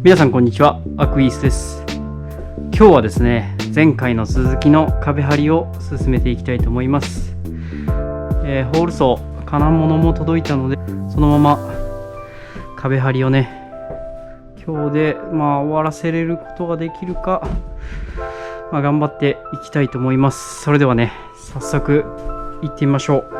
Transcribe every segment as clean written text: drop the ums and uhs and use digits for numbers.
皆さんこんにちは、アクイースです。今日はですね、前回の続きの壁張りを進めていきたいと思います。ホールソー、金物も届いたので、そのまま壁張りをね、今日で終わらせれることができるか、頑張っていきたいと思います。それではね、早速行ってみましょう。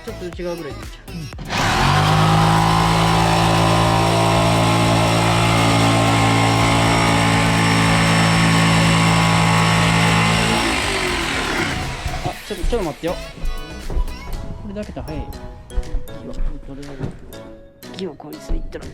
ちょっと内側ぐらいでいいじゃん。ちょっと待ってよ。これだけだ早いよ。木はこいついったら。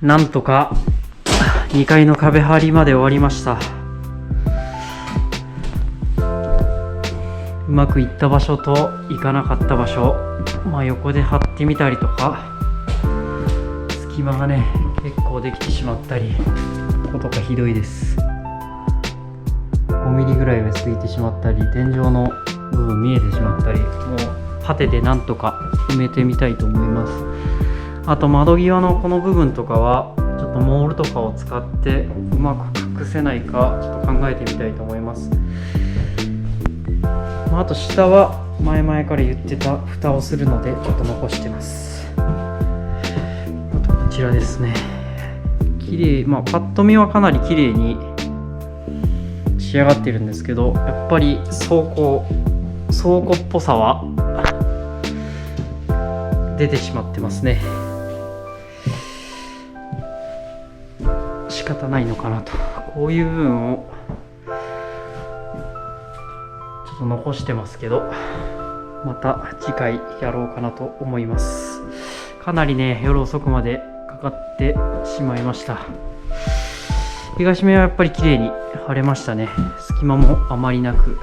なんとか2階の壁張りまで終わりました。うまくいった場所といかなかった場所、横で貼ってみたりとか、隙間がね結構できてしまったり、ことがひどいです。5ミリぐらいがついてしまったり、天井の部分見えてしまったり、もうパテでなんとか埋めてみたいと思います。あと窓際のこの部分とかはちょっとモールとかを使ってうまく隠せないかちょっと考えてみたいと思います。あと下は前々から言ってた蓋をするのでちょっと残してます。あとこちらですね、綺麗、パッと見はかなり綺麗に仕上がってるんですけど、やっぱり倉庫っぽさは出てしまってますね。仕方ないのかなと。こういう部分をちょっと残してますけど、また次回やろうかなと思います。かなりね、夜遅くまでかかってしまいました。東目はやっぱり綺麗に晴れましたね。隙間もあまりなく、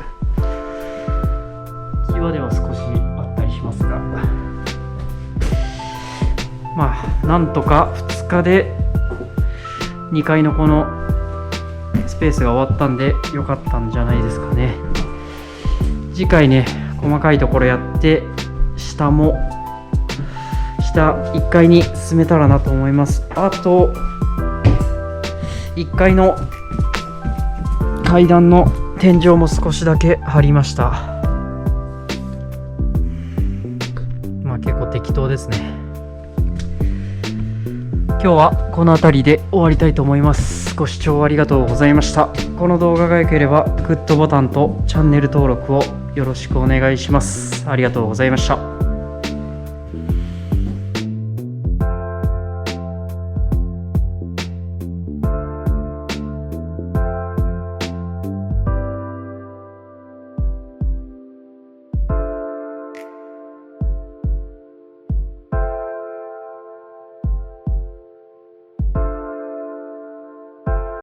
際では少しあったりしますが、なんとか2日で2階のこのスペースが終わったんで良かったんじゃないですかね。次回ね、細かいところやって下1階に進めたらなと思います。あと1階の階段の天井も少しだけ張りました。結構適当ですね。今日はこの辺りで終わりたいと思います。ご視聴ありがとうございました。この動画が良ければグッドボタンとチャンネル登録をよろしくお願いします。ありがとうございました。